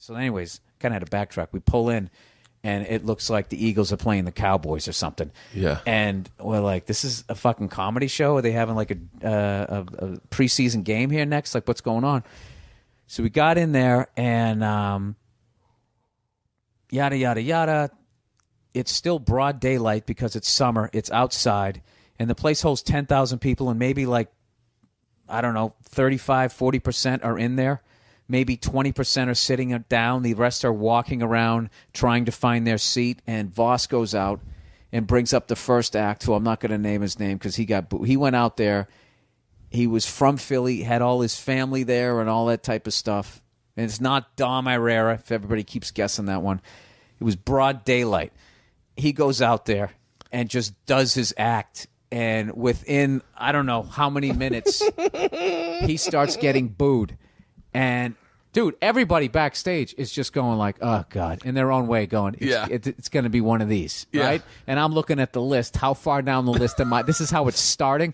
So anyways, kind of had to backtrack. We pull in, and it looks like the Eagles are playing the Cowboys or something. Yeah. And we're like, this is a fucking comedy show? Are they having like a preseason game here next? Like, what's going on? So we got in there, and yada, yada, yada. It's still broad daylight because it's summer. It's outside. And the place holds 10,000 people, and maybe like, I don't know, 35, 40% are in there. Maybe 20% are sitting down. The rest are walking around trying to find their seat. And Voss goes out and brings up the first act, who I'm not going to name his name because he went out there. He was from Philly, had all his family there and all that type of stuff. And it's not Dom Irrera, if everybody keeps guessing that one. It was broad daylight. He goes out there and just does his act. And within, I don't know how many minutes, he starts getting booed. And, dude, everybody backstage is just going like, oh, God, in their own way going, it's going to be one of these, right? And I'm looking at the list. How far down the list am I? This is how it's starting.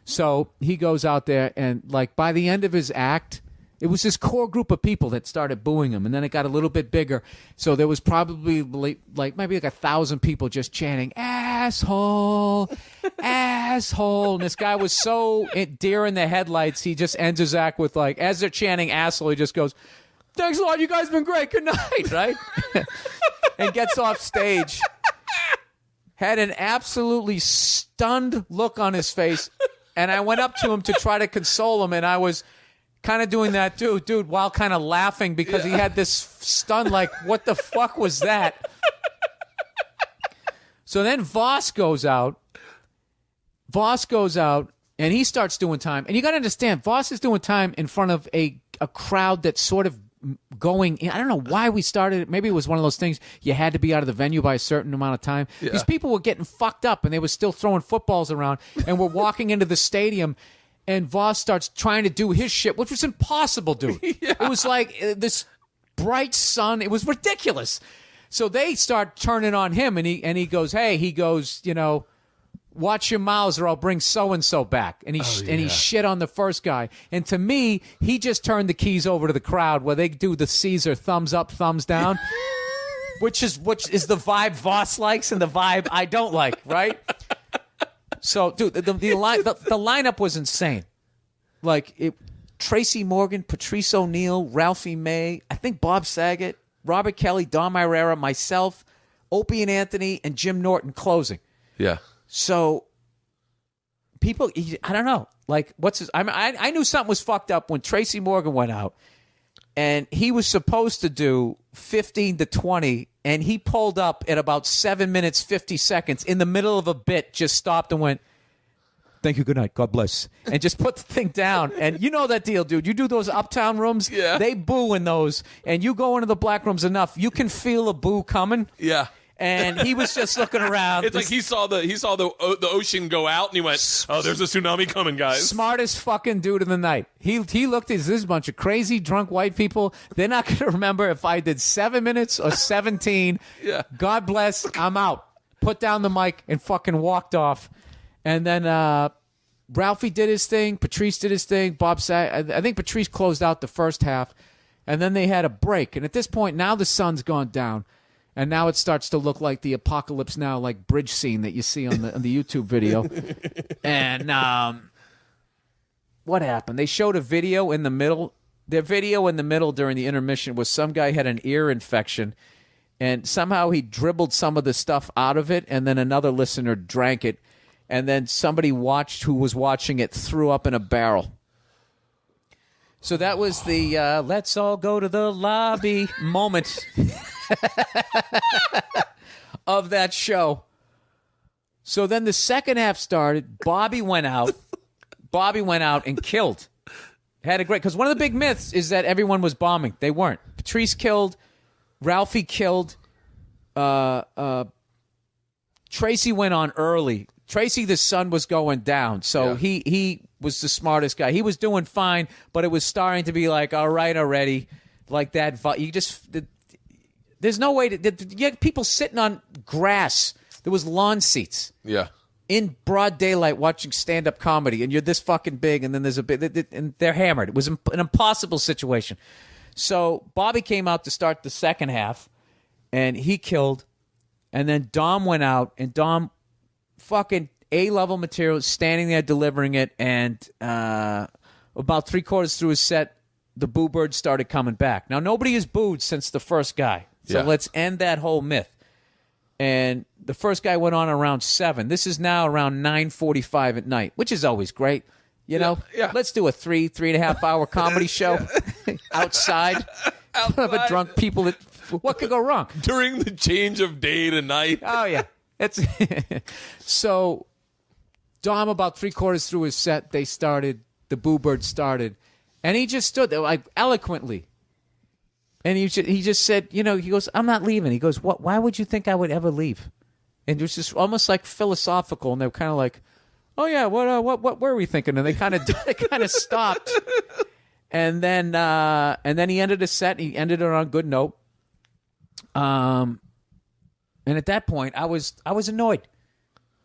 So he goes out there, and, like, by the end of his act, it was this core group of people that started booing him, and then it got a little bit bigger. So there was probably like maybe like 1,000 people just chanting, asshole, asshole. And this guy was so deer in the headlights, he just ends his act with, like, as they're chanting asshole, he just goes, thanks a lot, you guys have been great, good night, right? And gets off stage. Had an absolutely stunned look on his face, and I went up to him to try to console him, and I was kind of doing that, dude, while kind of laughing because he had this stun, like, what the fuck was that? So then Voss goes out, and he starts doing time. And you got to understand, Voss is doing time in front of a crowd that's sort of going in. I don't know why we started it. Maybe it was one of those things you had to be out of the venue by a certain amount of time. Yeah. These people were getting fucked up, and they were still throwing footballs around, and we're walking into the stadium. And Voss starts trying to do his shit, which was impossible, dude. Yeah. It was like this bright sun. It was ridiculous. So they start turning on him, and he goes, you know, watch your mouths or I'll bring so-and-so back. And he shit on the first guy. And to me, he just turned the keys over to the crowd where they do the Caesar thumbs up, thumbs down, which is the vibe Voss likes and the vibe I don't like, right? So, dude, the lineup was insane. Like, Tracy Morgan, Patrice O'Neal, Ralphie May, I think Bob Saget, Robert Kelly, Dom Irrera, myself, Opie and Anthony, and Jim Norton closing. Yeah. So, people, I don't know. Like, I knew something was fucked up when Tracy Morgan went out, and he was supposed to do 15 to 20, and he pulled up at about 7 minutes, 50 seconds in the middle of a bit, just stopped and went, thank you, good night, God bless, and just put the thing down. And you know that deal, dude. You do those uptown rooms, they boo in those, and you go into the black rooms enough, you can feel a boo coming. Yeah. And he was just looking around. It's like he saw the ocean go out, and he went, "Oh, there's a tsunami coming, guys." Smartest fucking dude of the night. He looked at this bunch of crazy drunk white people. They're not going to remember if I did 7 minutes or 17. Yeah. God bless. I'm out. Put down the mic and fucking walked off. And then Ralphie did his thing. Patrice did his thing. Bob said, I think Patrice closed out the first half, and then they had a break. And at this point, now the sun's gone down. And now it starts to look like the Apocalypse Now, like bridge scene that you see on the YouTube video. And what happened? They showed a video in the middle. Their video in the middle during the intermission was some guy had an ear infection, and somehow he dribbled some of the stuff out of it, and then another listener drank it, and then somebody who was watching it threw up in a barrel. So that was the let's all go to the lobby moment of that show. So then the second half started. Bobby went out and killed. Had a great, because one of the big myths is that everyone was bombing. They weren't. Patrice killed. Ralphie killed. Tracy went on early. Tracy, the sun was going down, so he was the smartest guy. He was doing fine, but it was starting to be like, all right, already, like that. You just, there's no way to. You had people sitting on grass. There was lawn seats. Yeah. In broad daylight watching stand-up comedy, and you're this fucking big, and then there's and they're hammered. It was an impossible situation. So Bobby came out to start the second half, and he killed. And then Dom went out, and Dom fucking A-level material, standing there delivering it, and about three-quarters through his set, the boo bird started coming back. Now, nobody has booed since the first guy, so let's end that whole myth. And the first guy went on around 7. This is now around 9:45 at night, which is always great. You know, let's do a 3.5 hour comedy show outside of a drunk people. What could go wrong? During the change of day to night. Oh, yeah. It's So, Dom, about three-quarters through his set, the Boo Bird started, and he just stood there, like, eloquently. And he just said, he goes, I'm not leaving. He goes, what? Why would you think I would ever leave? And it was just almost like philosophical, and they were kind of like, oh, yeah, what were we thinking? And they kind of stopped. And then he ended his set, and he ended it on a good note. And at that point, I was annoyed.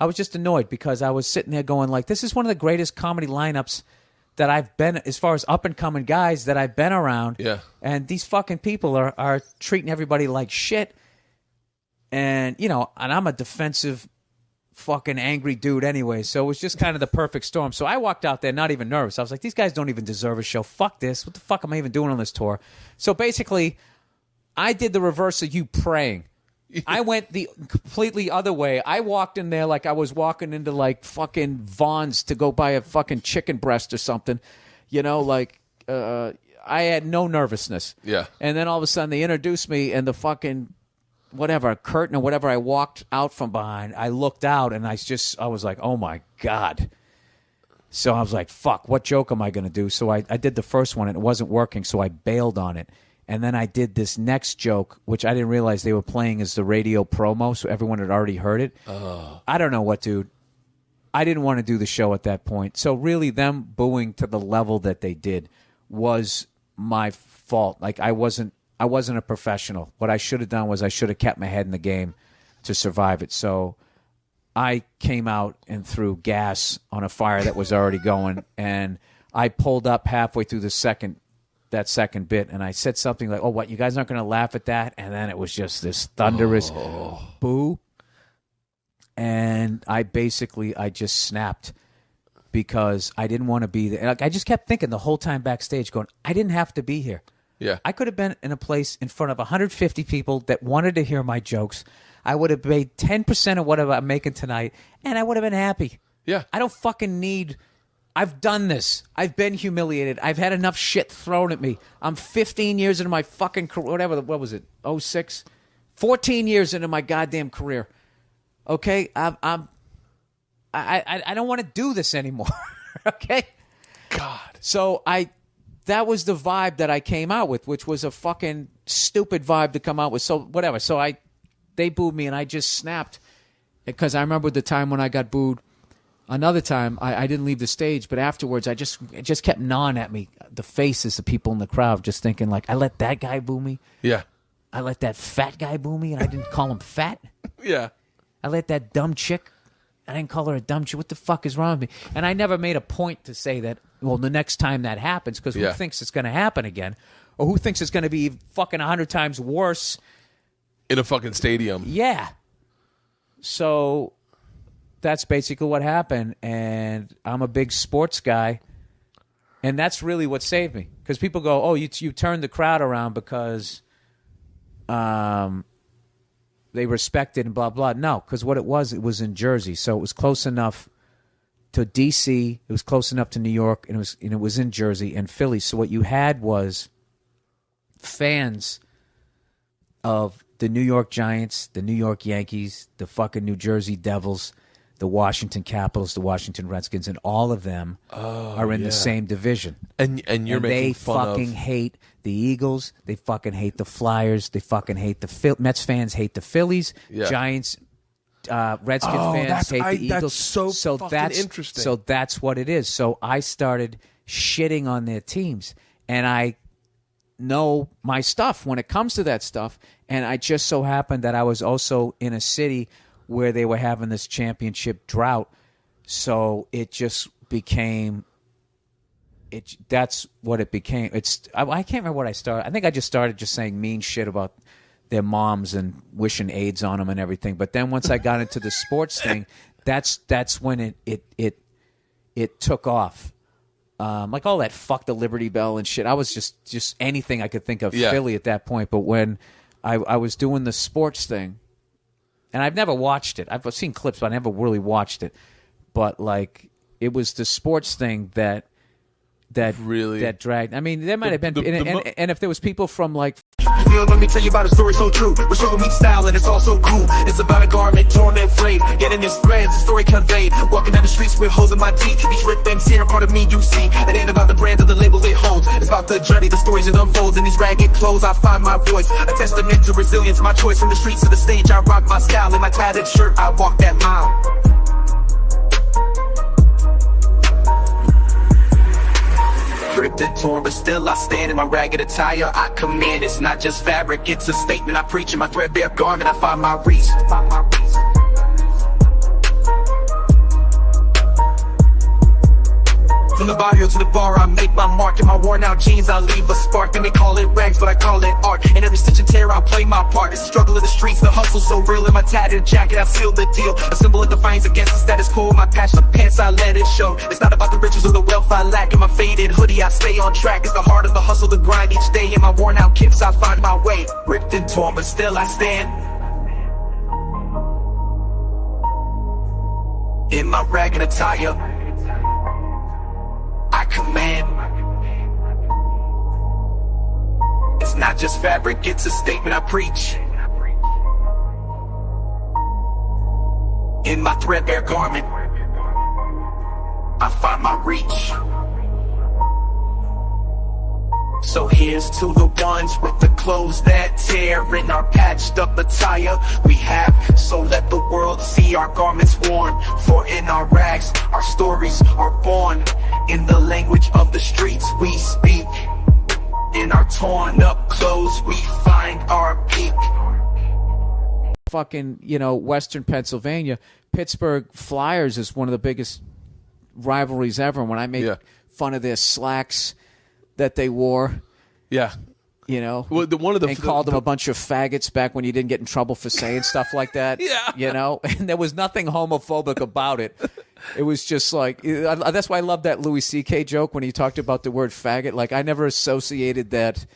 I was just annoyed because I was sitting there going like, this is one of the greatest comedy lineups that I've been, as far as up-and-coming guys that I've been around. Yeah. And these fucking people are treating everybody like shit. And, and I'm a defensive fucking angry dude anyway, so it was just kind of the perfect storm. So I walked out there not even nervous. I was like, these guys don't even deserve a show. Fuck this. What the fuck am I even doing on this tour? So basically, I did the reverse of you praying. I went the completely other way. I walked in there like I was walking into like fucking Vaughn's to go buy a fucking chicken breast or something. I had no nervousness. Yeah. And then all of a sudden they introduced me and the fucking curtain or whatever I walked out from behind, I looked out and I was like, oh my God. So I was like, fuck, what joke am I going to do? So I did the first one and it wasn't working, so I bailed on it. And then I did this next joke, which I didn't realize they were playing as the radio promo, so everyone had already heard it. I don't know what, dude. I didn't want to do the show at that point. So really them booing to the level that they did was my fault. Like I wasn't a professional. What I should have done was I should have kept my head in the game to survive it. So I came out and threw gas on a fire that was already going, and I pulled up halfway through that second bit, and I said something like, oh, what, you guys aren't going to laugh at that? And then it was just this thunderous boo. And I just snapped because I didn't want to be there. Like, I just kept thinking the whole time backstage going, I didn't have to be here. Yeah. I could have been in a place in front of 150 people that wanted to hear my jokes. I would have made 10% of what I'm making tonight, and I would have been happy. Yeah. I don't fucking need... I've done this. I've been humiliated. I've had enough shit thrown at me. I'm 15 years into my fucking career. What was it? 06? 14 years into my goddamn career. Okay? I don't want to do this anymore. Okay? God. So that was the vibe that I came out with, which was a fucking stupid vibe to come out with. So whatever. So they booed me and I just snapped because I remember the time when I got booed. Another time, I didn't leave the stage, but afterwards, it just kept gnawing at me. The faces of people in the crowd, just thinking like, I let that guy boo me. Yeah. I let that fat guy boo me, and I didn't call him fat. Yeah. I let that dumb chick. I didn't call her a dumb chick. What the fuck is wrong with me? And I never made a point to say that. Well, the next time that happens, because who thinks it's going to happen again, or who thinks it's going to be fucking 100 times worse in a fucking stadium? Yeah. So. That's basically what happened, and I'm a big sports guy, and that's really what saved me. Because people go, "Oh, you turned the crowd around because they respected and blah blah." No, because what it was in Jersey, so it was close enough to D.C., it was close enough to New York, and it was in Jersey and Philly. So what you had was fans of the New York Giants, the New York Yankees, the fucking New Jersey Devils, the Washington Capitals, the Washington Redskins, and all of them are in the same division. And you're making fun of... They fucking hate the Eagles. They fucking hate the Flyers. They fucking hate the Mets fans hate the Phillies. Yeah. Giants, Redskins fans hate the Eagles. That's so fucking interesting. So that's what it is. So I started shitting on their teams, and I know my stuff when it comes to that stuff. And I just so happened that I was also in a city where they were having this championship drought. So it just became that's what it became. I can't remember what I started. I think I just started just saying mean shit about their moms and wishing AIDS on them and everything. But then once I got into the sports thing, that's when it took off. Like all that fuck the Liberty Bell and shit. I was just anything I could think of Philly at that point. But when I was doing the sports thing, and I've never watched it. I've seen clips, but I never really watched it. But like it was the sports thing that dragged. I mean, there might have been, and if there was people from like. Let me tell you about a story so true. We're showing me style and it's all so cool. It's about a garment torn and frayed, yet in its threads the story conveyed. Walking down the streets with holes in my teeth. These ripped things here, part of me you see. It ain't about the brand or the label it holds. It's about the journey, the stories it unfolds. In these ragged clothes I find my voice, a testament to resilience. My choice from the streets to the stage. I rock my style in my tattered shirt. I walk that mile. Ripped and torn, but still I stand in my ragged attire. I command, it's not just fabric, it's a statement. I preach in my threadbare garment. I find my reach. From the barrio to the bar, I make my mark. In my worn out jeans, I leave a spark. They may call it rags, but I call it art. In every stitch and tear, I play my part. It's the struggle of the streets, the hustle so real. In my tattered jacket, I seal the deal. A symbol of defiance against the status quo. My passion, the pants, I let it show. It's not about the riches or the wealth I lack. In my faded hoodie, I stay on track. It's the heart of the hustle, the grind each day. In my worn out kicks, I find my way. Ripped and torn, but still I stand. In my ragged attire, I command. It's not just fabric, it's a statement I preach. In my threadbare garment, I find my reach. So here's to the ones with the clothes that tear. In our patched up attire we have, so let the world see our garments worn. For in our rags, our stories are born. In the language of the streets we speak. In our torn up clothes we find our peak. Fucking, Western Pennsylvania, Pittsburgh Flyers is one of the biggest rivalries ever. When I made fun of their slacks that they wore. Yeah. Well, called them a bunch of faggots back when you didn't get in trouble for saying stuff like that. Yeah. And there was nothing homophobic about it. It was just like, that's why I love that Louis C.K. joke when he talked about the word faggot. Like, I never associated that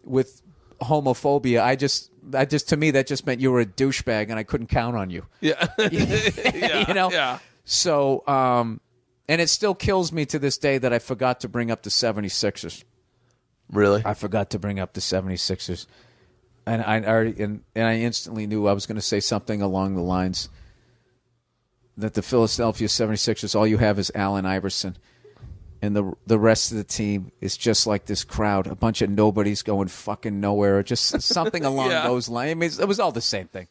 with homophobia. I just to me, that just meant you were a douchebag and I couldn't count on you. Yeah. Yeah. So, and it still kills me to this day that I forgot to bring up the 76ers. Really? I forgot to bring up the 76ers. And I instantly knew I was going to say something along the lines that the Philadelphia 76ers, all you have is Allen Iverson. And the rest of the team is just like this crowd, a bunch of nobodies going fucking nowhere, or just something along those lines. I mean, it was all the same thing.